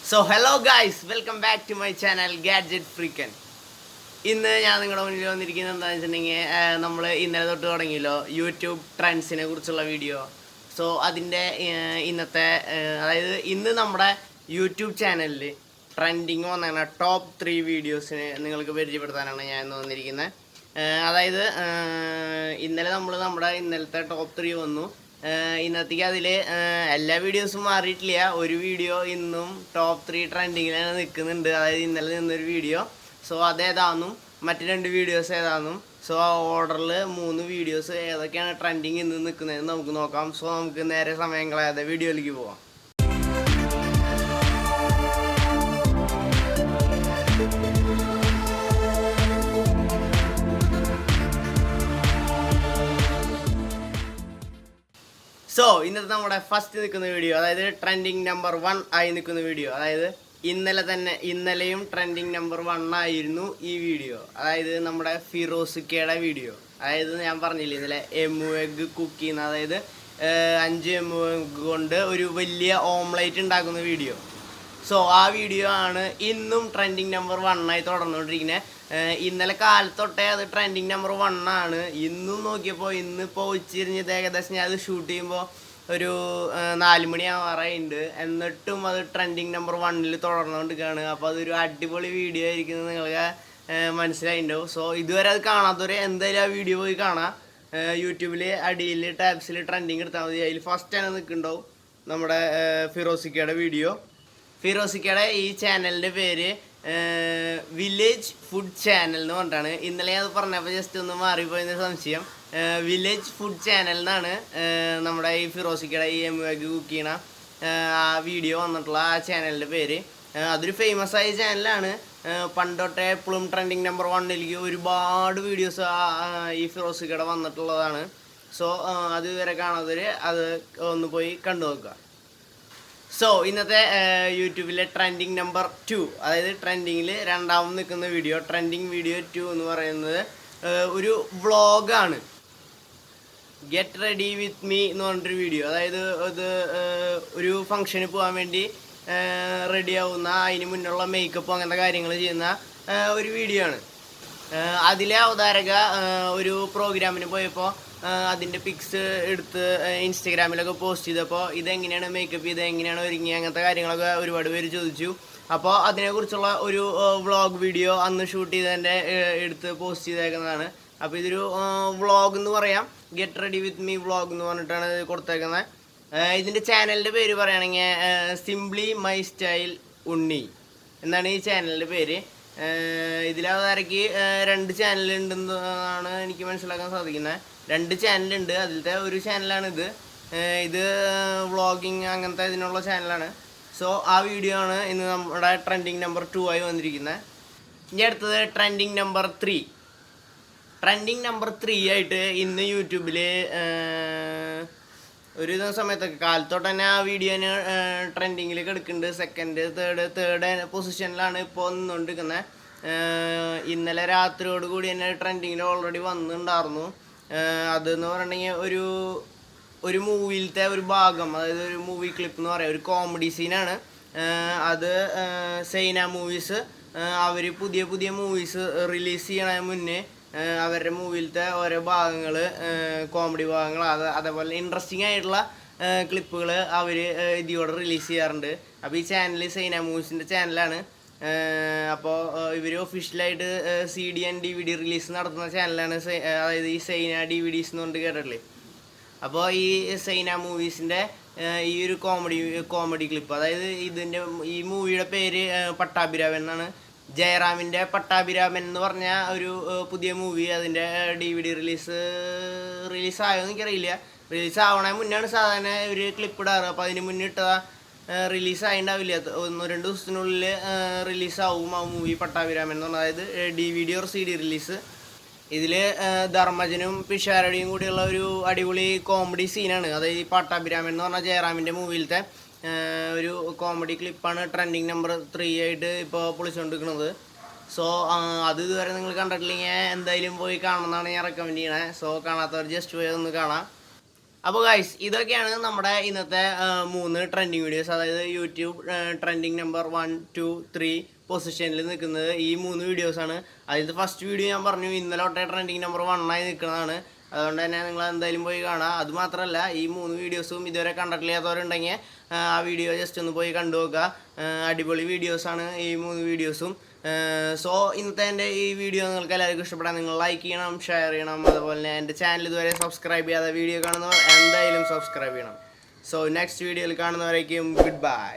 So hello guys, welcome back to my channel Gadget Freaken. ഇന്ന് ഞാൻ നിങ്ങളുടെ മുന്നിൽ വന്നിരിക്കുന്നത് എന്താണെന്ന് വെച്ചിട്ടുണ്ടെങ്കിൽ നമ്മൾ ഇന്നലെ തൊട്ട് തുടങ്ങിയല്ലോ യൂട്യൂബ് ട്രെൻഡ്സിനെ കുറിച്ചുള്ള വീഡിയോ. സോ അതിൻ്റെ ഇന്നത്തെ അതായത് ഇന്ന് നമ്മുടെ യൂട്യൂബ് ചാനലിൽ ട്രെൻഡിങ് വന്ന ടോപ്പ് 3 വീഡിയോസിനെ നിങ്ങൾക്ക് പരിചയപ്പെടുത്താനാണ് ഞാൻ ഇന്ന് വന്നിരിക്കുന്നത്. അതായത് ഇന്നലെ നമ്മുടെ ഇന്നലത്തെ ടോപ്പ് 3 വന്നു. ഇന്നത്തേക്ക് അതിൽ എല്ലാ വീഡിയോസും മാറിയിട്ടില്ല. ഒരു വീഡിയോ ഇന്നും ടോപ്പ് 3 ട്രെൻഡിങ്ങിലാണ് നിൽക്കുന്നുണ്ട്. അതായത് ഇന്നലെ നിന്നൊരു വീഡിയോ. സോ അതേതാണെന്നും മറ്റ് 2 വീഡിയോസ് ഏതാണെന്നും സോ ആ ഓർഡറിൽ 3 വീഡിയോസ് ഏതൊക്കെയാണ് ട്രെൻഡിങ് ഇന്ന് നിൽക്കുന്നതെന്ന് നമുക്ക് നോക്കാം. സോ നമുക്ക് നേരെ സമയം കളയാതെ വീഡിയോയിലേക്ക് പോവാം. സോ ഇന്നത്തെ നമ്മുടെ ഫസ്റ്റ് നിൽക്കുന്ന വീഡിയോ, അതായത് ട്രെൻഡിങ് നമ്പർ 1 ആയി നിൽക്കുന്ന വീഡിയോ, അതായത് ഇന്നലെയും ട്രെൻഡിങ് നമ്പർ 1 ആയിരുന്നു ഈ വീഡിയോ. അതായത് നമ്മുടെ ഫിറോസിക്കയുടെ വീഡിയോ. അതായത് ഞാൻ പറഞ്ഞില്ലേ ഇന്നലെ എഗ് കുക്ക് ചെയ്യുന്ന, അതായത് 5 എഗ് കൊണ്ട് ഒരു വലിയ ഓംലേറ്റ് ഉണ്ടാക്കുന്ന വീഡിയോ. സോ ആ വീഡിയോ ആണ് ഇന്നും ട്രെൻഡിങ് നമ്പർ 1 ആയി തുടർന്നുകൊണ്ടിരിക്കുന്നത്. ഇന്നലെ കാലത്തൊട്ടേ അത് ട്രെൻഡിങ് നമ്പർ 1 ആണ്. ഇന്നും നോക്കിയപ്പോൾ ഇന്നിപ്പോൾ ഉച്ചരിഞ്ഞത് ഏകദേശം ഞാൻ അത് ഷൂട്ട് ചെയ്യുമ്പോൾ ഒരു 4 മണി ആവാറായിട്ടുണ്ട്. എന്നിട്ടും അത് ട്രെൻഡിങ് നമ്പർ 1 തുടർന്നുകൊണ്ടിരിക്കുകയാണ്. അപ്പോൾ അതൊരു അടിപൊളി വീഡിയോ ആയിരിക്കുന്നത് നിങ്ങൾക്ക് മനസ്സിലായിട്ടുണ്ടാവും. സോ ഇതുവരെ അത് കാണാത്തവർ എന്തായാലും ആ വീഡിയോ പോയി കാണാം. യൂട്യൂബിൽ അടിയിൽ ടാബ്സിൽ ട്രെൻഡിങ് എടുത്താൽ മതി. അതിൽ ഫസ്റ്റ് തന്നെ നിൽക്കുന്നുണ്ടാവും നമ്മുടെ ഫിറോസിക്കയുടെ വീഡിയോ. ഫിറോസിക്കയുടെ ഈ ചാനലിൻ്റെ പേര് വില്ലേജ് ഫുഡ് ചാനൽ എന്ന് പറഞ്ഞിട്ടാണ്. ഇന്നലെ അത് പറഞ്ഞപ്പോൾ ജസ്റ്റ് ഒന്ന് മാറിപ്പോയെന്ന് സംശയം. വില്ലേജ് ഫുഡ് ചാനൽ എന്നാണ് നമ്മുടെ ഈ ഫിറോസിക്കയുടെ ഈ എഗ് കുക്ക് ചെയ്യണ ആ വീഡിയോ വന്നിട്ടുള്ള ആ ചാനലിൻ്റെ പേര്. അതൊരു ഫേമസ് ആയ ചാനലാണ്. പണ്ടൊട്ടേ എപ്പോഴും ട്രെൻഡിങ് നമ്പർ 1 ഒരുപാട് വീഡിയോസ് ഈ ഫിറോസിക്കയുടെ വന്നിട്ടുള്ളതാണ്. സോ അത് ഇതുവരെ കാണാത്തവർ അത് ഒന്ന് പോയി കണ്ടു നോക്കുക. സോ ഇന്നത്തെ യൂട്യൂബിലെ ട്രെൻഡിങ് നമ്പർ 2, അതായത് ട്രെൻഡിങ്ങിൽ രണ്ടാമത് നിൽക്കുന്ന വീഡിയോ, ട്രെൻഡിങ് വീഡിയോ 2 എന്ന് പറയുന്നത് ഒരു വ്ളോഗാണ്. ഗെറ്റ് റെഡി വിത്ത് മീ എന്ന് പറഞ്ഞിട്ടൊരു വീഡിയോ. അതായത് അത് ഒരു ഫംഗ്ഷന് പോകാൻ വേണ്ടി റെഡി ആവുന്ന, അതിന് മുന്നുള്ള മേക്കപ്പ് അങ്ങനത്തെ കാര്യങ്ങൾ ചെയ്യുന്ന ഒരു വീഡിയോ ആണ്. അതിലെ അവതാരക ഒരു പ്രോഗ്രാമിന് പോയപ്പോൾ അതിൻ്റെ പിക്സ് എടുത്ത് ഇൻസ്റ്റഗ്രാമിലൊക്കെ പോസ്റ്റ് ചെയ്തപ്പോൾ ഇതെങ്ങനെയാണ് മേക്കപ്പ് ചെയ്ത്, എങ്ങനെയാണ് ഒരുങ്ങി, അങ്ങനത്തെ കാര്യങ്ങളൊക്കെ ഒരുപാട് പേര് ചോദിച്ചു. അപ്പോൾ അതിനെക്കുറിച്ചുള്ള ഒരു വ്ളോഗ് വീഡിയോ അന്ന് ഷൂട്ട് ചെയ്തതിൻ്റെ എടുത്ത് പോസ്റ്റ് ചെയ്തേക്കുന്നതാണ്. അപ്പോൾ ഇതൊരു വ്ളോഗ് എന്ന് പറയാം. Get ready with me vlog എന്ന് പറഞ്ഞിട്ടാണ് കൊടുത്തേക്കുന്നത്. ഇതിൻ്റെ ചാനലിൻ്റെ പേര് പറയുകയാണെങ്കിൽ സിംപ്ലി മൈ സ്റ്റൈൽ ഉണ്ണി എന്നാണ് ഈ ചാനലിൻ്റെ പേര്. ഇതിലവതാരക്ക് 2 ചാനലുണ്ടെന്നാണ് എനിക്ക് മനസ്സിലാക്കാൻ സാധിക്കുന്നത്. 2 ചാനലുണ്ട്. അതിലത്തെ ഒരു ചാനലാണിത്. ഇത് വ്ളോഗിങ് അങ്ങനത്തെ ഇതിനുള്ള ചാനലാണ്. സോ ആ വീഡിയോ ആണ് ഇന്ന് നമ്മുടെ ട്രെൻഡിങ് നമ്പർ 2 ആയി വന്നിരിക്കുന്നത്. ഇനി അടുത്തത് ട്രെൻഡിങ് നമ്പർ 3. ട്രെൻഡിങ് നമ്പർ 3 ആയിട്ട് ഇന്ന് യൂട്യൂബിൽ ഒരു സമയത്തൊക്കെ കാലത്തോട്ട് തന്നെ ആ വീഡിയോന് ട്രെൻഡിങ്ങിൽ കിടക്കുന്നുണ്ട്. സെക്കൻഡ് തേർഡ് പൊസിഷനിലാണ് ഇപ്പോൾ നിന്നുകൊണ്ടിരിക്കുന്നത്. ഇന്നലെ രാത്രിയോട് കൂടി തന്നെ ട്രെൻഡിങ്ങിൽ ഓൾറെഡി വന്നിട്ടുണ്ടായിരുന്നു. അതെന്ന് പറഞ്ഞിട്ടുണ്ടെങ്കിൽ ഒരു മൂവിയിലത്തെ ഒരു ഭാഗം, അതായത് ഒരു മൂവി ക്ലിപ്പ് എന്ന് പറയാം, ഒരു കോമഡി സീനാണ്. അത് സൈന മൂവീസ് അവർ പുതിയ മൂവീസ് റിലീസ് ചെയ്യണതിന് മുന്നേ അവരുടെ മൂവിയിലത്തെ ഓരോ ഭാഗങ്ങൾ, കോമഡി ഭാഗങ്ങൾ, അതേപോലെ ഇൻട്രസ്റ്റിംഗ് ആയിട്ടുള്ള ക്ലിപ്പുകൾ അവർ ഇതിലൂടെ റിലീസ് ചെയ്യാറുണ്ട്. അപ്പോൾ ഈ ചാനൽ സൈന മൂവീസിൻ്റെ ചാനലാണ്. അപ്പോൾ ഇവർ ഒഫീഷ്യലായിട്ട് CD and DVD റിലീസ് നടത്തുന്ന ചാനലാണ്. അതായത് ഈ സൈന DVDs എന്ന് പറഞ്ഞിട്ട് കേട്ടിട്ടില്ലേ. അപ്പോൾ ഈ സൈന മൂവീസിൻ്റെ ഈ ഒരു കോമഡി ക്ലിപ്പ്, അതായത് ഈ മൂവിയുടെ പേര് പട്ടാഭിരാമൻ എന്നാണ്. ജയറാമിൻ്റെ പട്ടാഭിരാമൻ എന്ന് പറഞ്ഞ ഒരു പുതിയ മൂവി, അതിൻ്റെ DVD റിലീസായോ എന്ന് എനിക്കറിയില്ല. റിലീസ് ആവണേ മുന്നാണ് സാധാരണ ഒരു ക്ലിപ്പ് ഇടാറ്. അപ്പോൾ അതിന് മുന്നിട്ട റിലീസായിണ്ടാവില്ല. 1-2 ദിവസത്തിനുള്ളിൽ റിലീസാവും ആ മൂവി പട്ടാഭിരാമൻ എന്ന് പറഞ്ഞാൽ, അതായത് DVD or CD റിലീസ്. ഇതിൽ ധർമ്മജനും പിഷാരടിയും കൂടിയുള്ള ഒരു അടിപൊളി കോമഡി സീനാണ്. അതായത് ഈ പട്ടാഭിരാമൻ എന്ന് പറഞ്ഞാൽ ജയറാമിൻ്റെ മൂവിയിലത്തെ ഒരു കോമഡി ക്ലിപ്പാണ് ട്രെൻഡിങ് നമ്പർ 3 ആയിട്ട് ഇപ്പോൾ പൊളിച്ചുകൊണ്ടിരിക്കുന്നത്. സോ അത് ഇതുവരെ നിങ്ങൾ കണ്ടിട്ടില്ലെങ്കിൽ എന്തായാലും പോയി കാണണമെന്നാണ് ഞാൻ റെക്കമെൻഡ് ചെയ്യണത്. സോ കാണാത്തവർ ജസ്റ്റ് പോയി ഒന്ന് കാണാം. അപ്പോൾ ഗൈസ് ഇതൊക്കെയാണ് നമ്മുടെ ഇന്നത്തെ 3 ട്രെൻഡിങ് വീഡിയോസ്. അതായത് യൂട്യൂബ് ട്രെൻഡിങ് നമ്പർ 1, 2, 3 പൊസിഷനിൽ നിൽക്കുന്നത് ഈ 3 വീഡിയോസാണ്. അതിൽ ഫസ്റ്റ് വീഡിയോ ഞാൻ പറഞ്ഞു ഇന്നലെ തൊട്ടേ ട്രെൻഡിങ് നമ്പർ 1 ആയി നിൽക്കുന്നതാണ്. അതുകൊണ്ട് തന്നെ നിങ്ങൾ എന്തായാലും പോയി കാണുക. അതുമാത്രമല്ല ഈ 3 വീഡിയോസും ഇതുവരെ കണ്ടിട്ടില്ലാത്തവരുണ്ടെങ്കിൽ ആ വീഡിയോ ജസ്റ്റ് ഒന്ന് പോയി കണ്ടു നോക്കുക. അടിപൊളി വീഡിയോസാണ് ഈ 3 വീഡിയോസും. സോ ഇന്നത്തെ എൻ്റെ ഈ വീഡിയോ നിങ്ങൾക്ക് എല്ലാവർക്കും ഇഷ്ടപ്പെടാൻ നിങ്ങൾ ലൈക്ക് ചെയ്യണം, ഷെയർ ചെയ്യണം. അതുപോലെ തന്നെ എൻ്റെ ചാനൽ ഇതുവരെ സബ്സ്ക്രൈബ് ചെയ്യാതെ വീഡിയോ കാണുന്നവർ എന്തായാലും സബ്സ്ക്രൈബ് ചെയ്യണം. സോ നെക്സ്റ്റ് വീഡിയോയിൽ കാണുന്നവരേക്കും ഗുഡ് ബൈ.